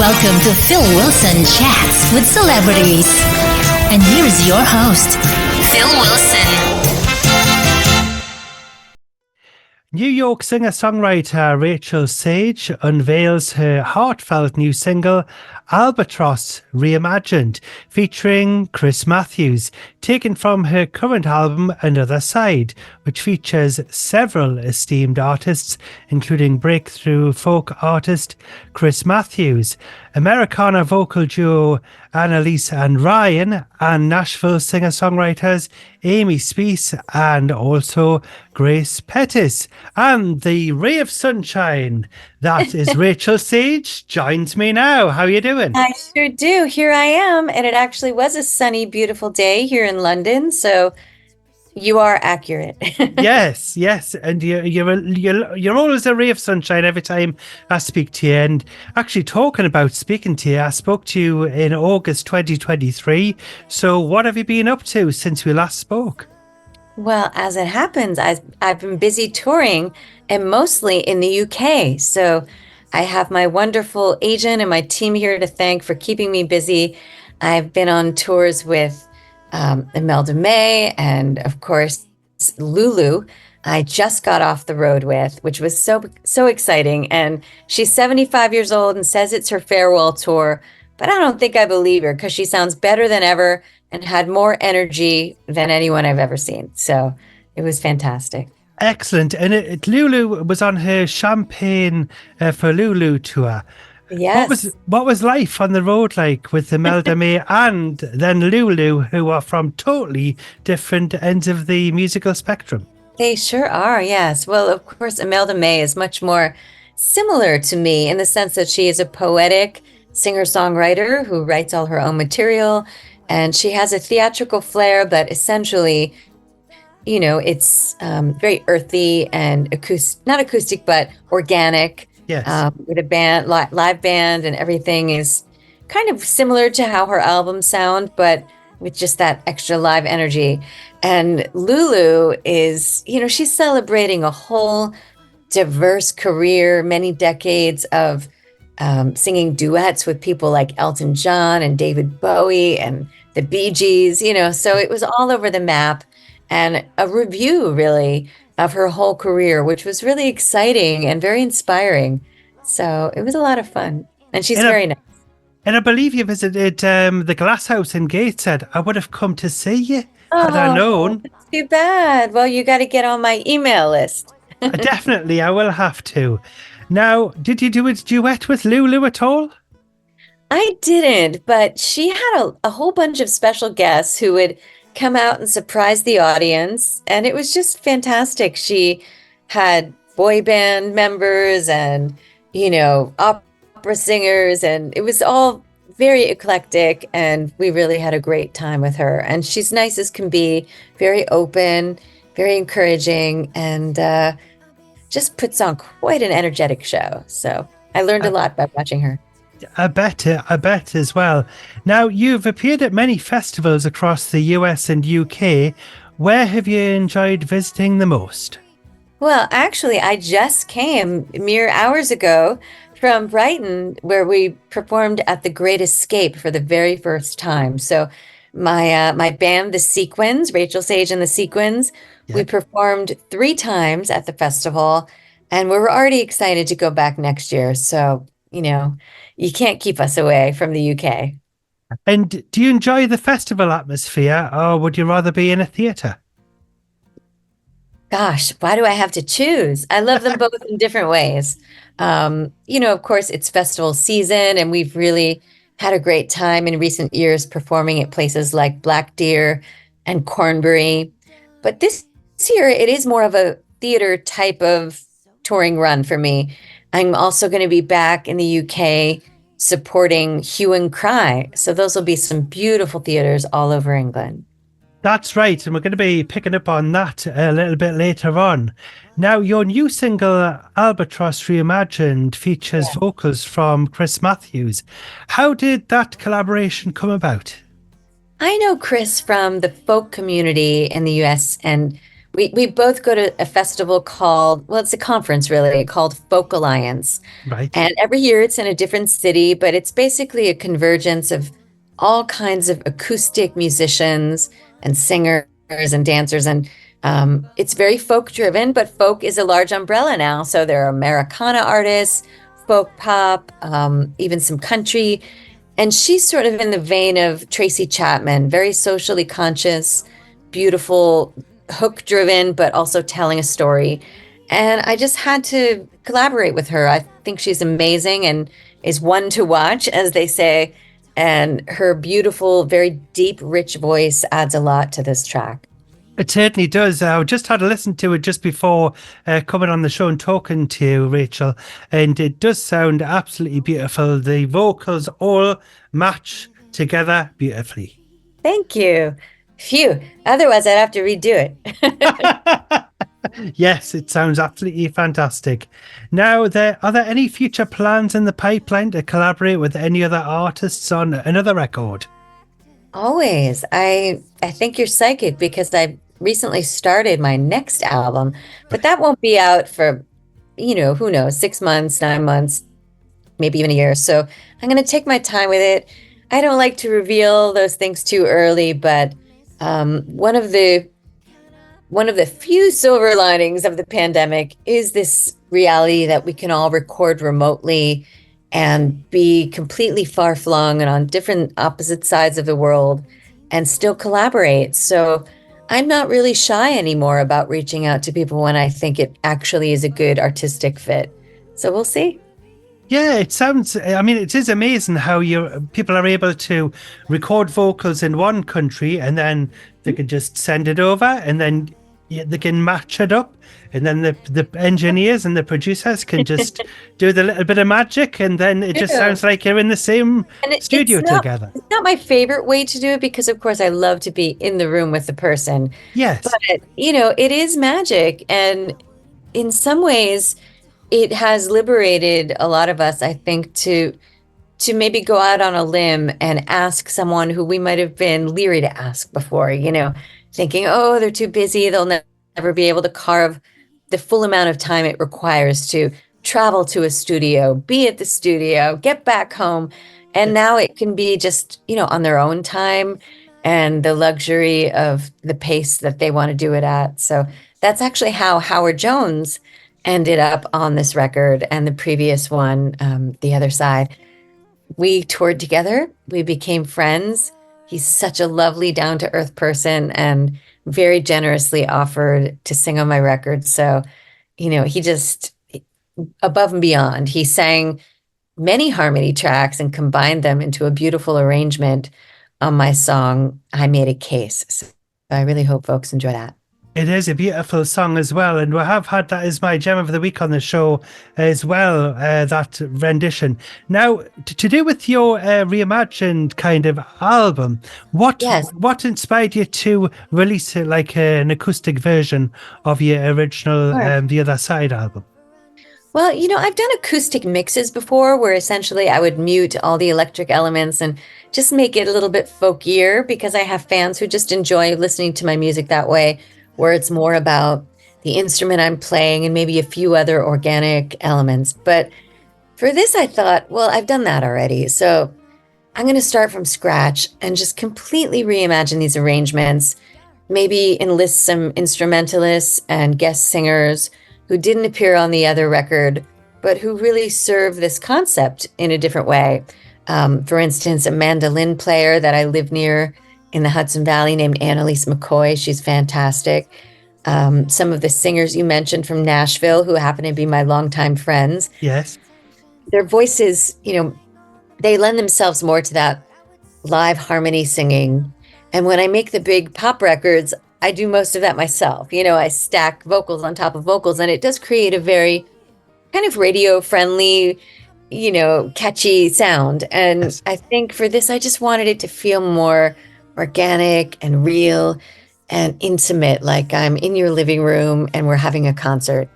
Welcome to Phil Wilson Chats with Celebrities. And here's your host, Phil Wilson. New York singer-songwriter Rachael Sage unveils her heartfelt new single, Albatross, Reimagined, featuring Chris Matthews, taken from her current album, Another Side, which features several esteemed artists, including breakthrough folk artist Chris Matthews, Americana vocal duo Annalise and Ryan, and Nashville singer-songwriters Amy Speace and also Grace Pettis. And the ray of sunshine, that is Rachael Sage, joins me now. How are you doing? I sure do. Here I am. And it actually was a sunny, beautiful day here in London. So you are accurate. Yes. And you're always a ray of sunshine every time I speak to you. And actually, talking about speaking to you, I spoke to you in August 2023. So what have you been up to since we last spoke? Well, as it happens, I've been busy touring and mostly in the UK. So I have my wonderful agent and my team here to thank for keeping me busy. I've been on tours with Imelda May and, of course, Lulu. I just got off the road with, which was so exciting. And she's 75 years old and says it's her farewell tour. But I don't think I believe her because she sounds better than ever and had more energy than anyone I've ever seen. So it was fantastic. Excellent. And Lulu was on her Champagne for Lulu tour. Yes. What was life on the road like with Imelda May and then Lulu, who are from totally different ends of the musical spectrum? They sure are, yes. Well, of course, Imelda May is much more similar to me in the sense that she is a poetic singer-songwriter who writes all her own material. And she has a theatrical flair, but essentially, you know, it's very earthy and not acoustic, but organic. Yes. With a band, live band, and everything is kind of similar to how her albums sound, but with just that extra live energy. And Lulu is, you know, she's celebrating a whole diverse career, many decades of singing duets with people like Elton John and David Bowie and the Bee Gees, you know, so it was all over the map, and a review really of her whole career, which was really exciting and very inspiring. So it was a lot of fun, and she's very nice. And I believe you visited the Glass House in Gateshead. I would have come to see you had I known. Too bad. Well, you got to get on my email list. Definitely, I will have to. Now, did you do a duet with Lulu at all? I didn't, but she had a whole bunch of special guests who would come out and surprise the audience, and it was just fantastic. She had boy band members and, you know, opera singers, and it was all very eclectic, and we really had a great time with her. And she's nice as can be, very open, very encouraging, and just puts on quite an energetic show. So I learned a lot by watching her. I bet as well. Now, you've appeared at many festivals across the US and UK. Where have you enjoyed visiting the most? Well, actually, I just came mere hours ago from Brighton, where we performed at the Great Escape for the very first time. So my band, The Sequins, Rachael Sage and The Sequins, we performed 3 times at the festival, and we're already excited to go back next year. So, you know, you can't keep us away from the UK. And do you enjoy the festival atmosphere, or would you rather be in a theatre? Gosh, why do I have to choose? I love them both in different ways. You know, of course, it's festival season, and we've really had a great time in recent years performing at places like Black Deer and Cornbury. But this year, it is more of a theater type of touring run for me. I'm also going to be back in the UK supporting Hue and Cry. So those will be some beautiful theaters all over England. That's right, and we're going to be picking up on that a little bit later on. Now, your new single, Albatross Reimagined, features vocals from Chris Matthews. How did that collaboration come about? I know Chris from the folk community in the US, and We both go to a festival called, well, it's a conference really, called Folk Alliance. Right. And every year it's in a different city, but it's basically a convergence of all kinds of acoustic musicians and singers and dancers. And it's very folk driven, but folk is a large umbrella now. So there are Americana artists, folk pop, even some country. And she's sort of in the vein of Tracy Chapman, very socially conscious, beautiful, hook driven, but also telling a story. And I just had to collaborate with her. I think she's amazing and is one to watch, as they say. And her beautiful, very deep, rich voice adds a lot to this track. It certainly does. I just had to listen to it just before coming on the show and talking to you, Rachel, and it does sound absolutely beautiful. The vocals all match together beautifully. Thank you. Phew. Otherwise, I'd have to redo it. Yes, it sounds absolutely fantastic. Now, are there any future plans in the pipeline to collaborate with any other artists on another record? Always. I think you're psychic because I recently started my next album, but that won't be out for, who knows, 6 months, 9 months, maybe even a year. So I'm going to take my time with it. I don't like to reveal those things too early, but one of the few silver linings of the pandemic is this reality that we can all record remotely and be completely far flung and on different opposite sides of the world and still collaborate. So I'm not really shy anymore about reaching out to people when I think it actually is a good artistic fit. So we'll see. Yeah, it sounds, I mean, it is amazing how people are able to record vocals in one country and then they can just send it over and then they can match it up. And then the engineers and the producers can just do the little bit of magic. And then it just sounds like you're in the same studio together. It's not my favorite way to do it because, of course, I love to be in the room with the person. Yes. But, it is magic. And in some ways, it has liberated a lot of us, I think, to maybe go out on a limb and ask someone who we might have been leery to ask before, thinking, oh, they're too busy. They'll never be able to carve the full amount of time it requires to travel to a studio, be at the studio, get back home. And now it can be just, on their own time and the luxury of the pace that they want to do it at. So that's actually how Howard Jones ended up on this record and the previous one, The Other Side. We toured together. We became friends. He's such a lovely, down-to-earth person and very generously offered to sing on my record. So, he just, above and beyond, he sang many harmony tracks and combined them into a beautiful arrangement on my song, I Made a Case. So I really hope folks enjoy that. It is a beautiful song as well, and we have had that as my gem of the week on the show as well, that rendition. Now, to do with your reimagined kind of album, what inspired you to release it like an acoustic version of your original The Other Side album? Well, I've done acoustic mixes before where essentially I would mute all the electric elements and just make it a little bit folkier because I have fans who just enjoy listening to my music that way, where it's more about the instrument I'm playing and maybe a few other organic elements. But for this, I thought, well, I've done that already. So I'm going to start from scratch and just completely reimagine these arrangements, maybe enlist some instrumentalists and guest singers who didn't appear on the other record, but who really serve this concept in a different way. For instance, a mandolin player that I live near in the Hudson Valley named Annalise McCoy. She's fantastic. Some of the singers you mentioned from Nashville who happen to be my longtime friends. Yes. Their voices, they lend themselves more to that live harmony singing. And when I make the big pop records, I do most of that myself. I stack vocals on top of vocals, and it does create a very kind of radio friendly, catchy sound. And yes. I think for this, I just wanted it to feel more organic and real and intimate, like I'm in your living room and we're having a concert.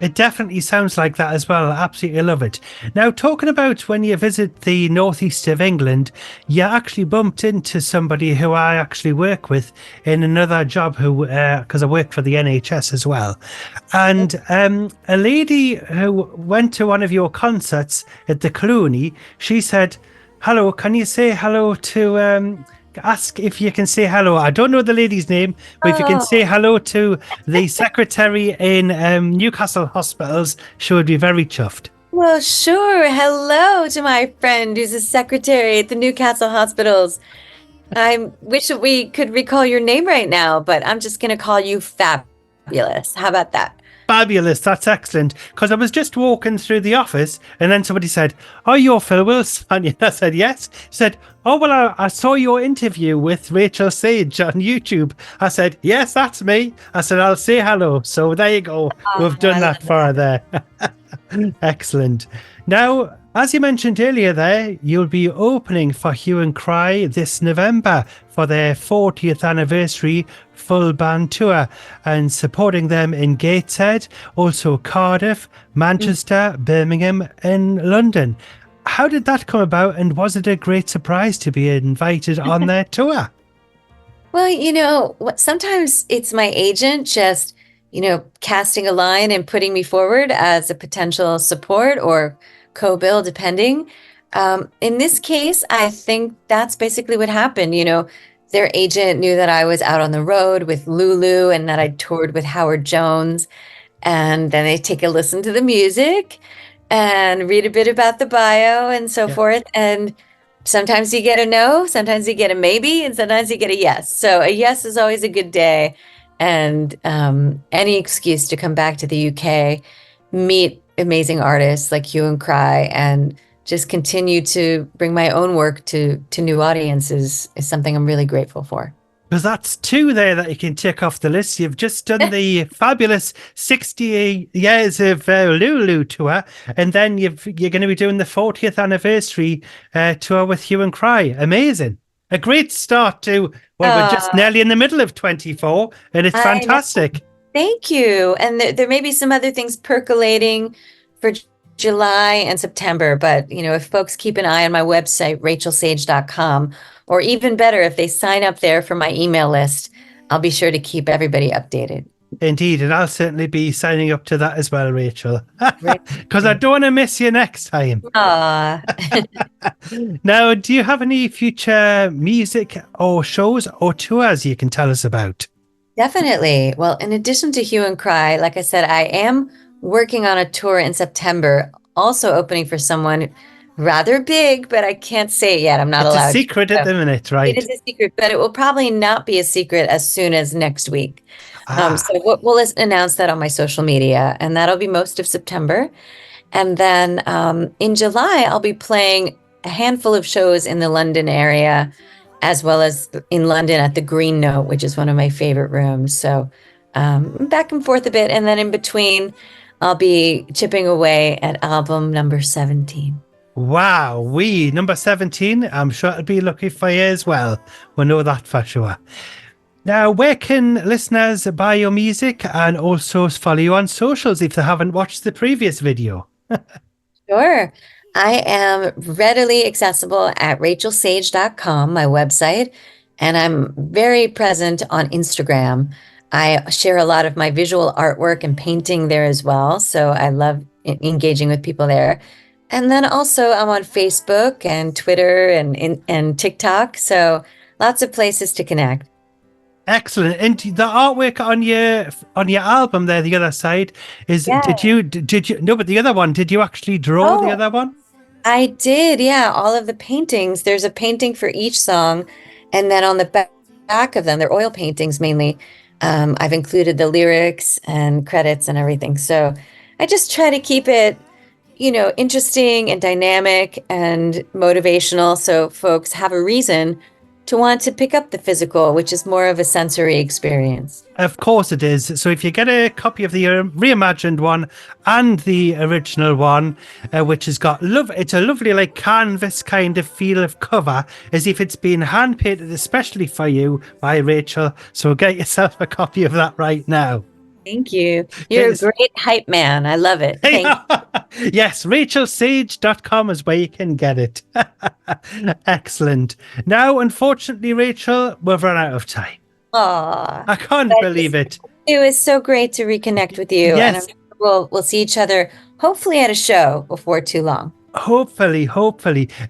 It definitely sounds like that as well. I absolutely love it. Now, talking about when you visit the northeast of England, you actually bumped into somebody who I actually work with in another job, who because I work for the NHS as well, and a lady who went to one of your concerts at the Clooney. She said, "Hello, can you say hello to?" Ask if you can say hello. I don't know the lady's name, but if you can say Oh, hello to the secretary in Newcastle Hospitals, she would be very chuffed. well, sure. Hello to my friend who's a secretary at the Newcastle Hospitals. I wish that we could recall your name right now, but I'm just going to call you Fabulous. How about that? Fabulous, that's excellent. Because I was just walking through the office and then somebody said, "Oh, you're Phil Wilson." And I said, "Yes." She said, "Oh, well, I saw your interview with Rachael Sage on YouTube." I said, "Yes, that's me." I said, "I'll say hello." So there you go. Oh, We've done I that love for her that. there. Excellent. Now, as you mentioned earlier there, you'll be opening for Hue and Cry this November for their 40th anniversary full band tour, and supporting them in Gateshead, also Cardiff, Manchester, Birmingham, and London. How did that come about, and was it a great surprise to be invited on their tour? Well, sometimes it's my agent just, casting a line and putting me forward as a potential support or co-bill, depending. In this case, I think that's basically what happened. Their agent knew that I was out on the road with Lulu and that I toured with Howard Jones. And then they take a listen to the music and read a bit about the bio and so Yeah. forth. And sometimes you get a no, sometimes you get a maybe, and sometimes you get a yes. So a yes is always a good day. And any excuse to come back to the UK, meet amazing artists like Hue and Cry, and just continue to bring my own work to new audiences is something I'm really grateful for. Because that's two there that you can tick off the list. You've just done the fabulous 60 years of Lulu tour, and then you're going to be doing the 40th anniversary tour with Hue and Cry. Amazing. A great start to, well, we're just Uh, nearly in the middle of 24, and it's I know. fantastic. Thank you. And there may be some other things percolating for July and September, but if folks keep an eye on my website, rachelsage.com, or even better, if they sign up there for my email list, I'll be sure to keep everybody updated. Indeed, and I'll certainly be signing up to that as well, Rachel, Great. because I don't want to miss you next time. Aw. Now, do you have any future music or shows or tours you can tell us about? Definitely. Well, in addition to Hue and Cry, like I said, I am working on a tour in September, also opening for someone rather big, but I can't say it yet. I'm not It's a allowed to. secret at So the minute, it right? is a secret, but it will probably not be a secret as soon as next week. Ah, So we'll announce that on my social media, and that'll be most of September. And then in July, I'll be playing a handful of shows in the London area, as well as in London at the Green Note, which is one of my favorite rooms. So back and forth a bit. And then in between, I'll be chipping away at album number 17. wow. We, number 17, I'm sure it'll be lucky for you as well. We'll know that for sure. Now, where can listeners buy your music and also follow you on socials if they haven't watched the previous video? Sure. I am readily accessible at rachelsage.com, my website, and I'm very present on Instagram. I share a lot of my visual artwork and painting there as well, so I love engaging with people there. And then also I'm on Facebook and Twitter and TikTok, so lots of places to connect. Excellent. And the artwork on your album there, the other side, is Yeah. did you no, but the other one, did you actually draw the Oh, other one? I did, yeah. All of the paintings. There's a painting for each song, and then on the back of them, they're oil paintings mainly. I've included the lyrics and credits and everything. So I just try to keep it, interesting and dynamic and motivational, so folks have a reason to want to pick up the physical, which is more of a sensory experience. Of course it is. So if you get a copy of the reimagined one and the original one, which has got it's a lovely like canvas kind of feel of cover, as if it's been hand painted especially for you by Rachel. So get yourself a copy of that right now. Thank you. You're a great hype man. I love it. Thank you. Yes, rachelsage.com is where you can get it. Excellent. Now, unfortunately, Rachel, we've run out of time. Aw, I can't believe it. it was so great to reconnect with you. Yes. And I'm sure we'll see each other hopefully at a show before too long. Hopefully.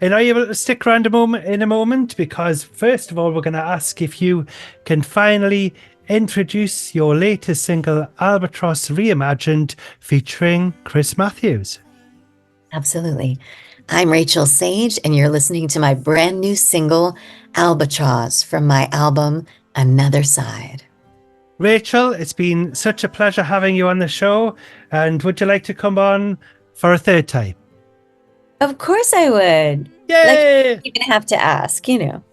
And are you able to stick around in a moment? Because first of all, we're going to ask if you can finally introduce your latest single, Albatross Reimagined, featuring Chris Matthews. Absolutely. I'm Rachael Sage, and you're listening to my brand new single, Albatross, from my album, Another Side. Rachel, it's been such a pleasure having you on the show. And would you like to come on for a third time? Of course I would. Yay! Like, you even have to ask, you know.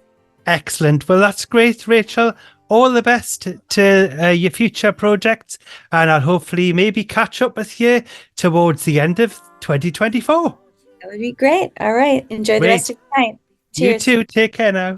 Excellent. Well, that's great, Rachel. All the best to your future projects, and I'll hopefully maybe catch up with you towards the end of 2024. That would be great. All right. Enjoy the rest of your night. Cheers. You too. Take care now.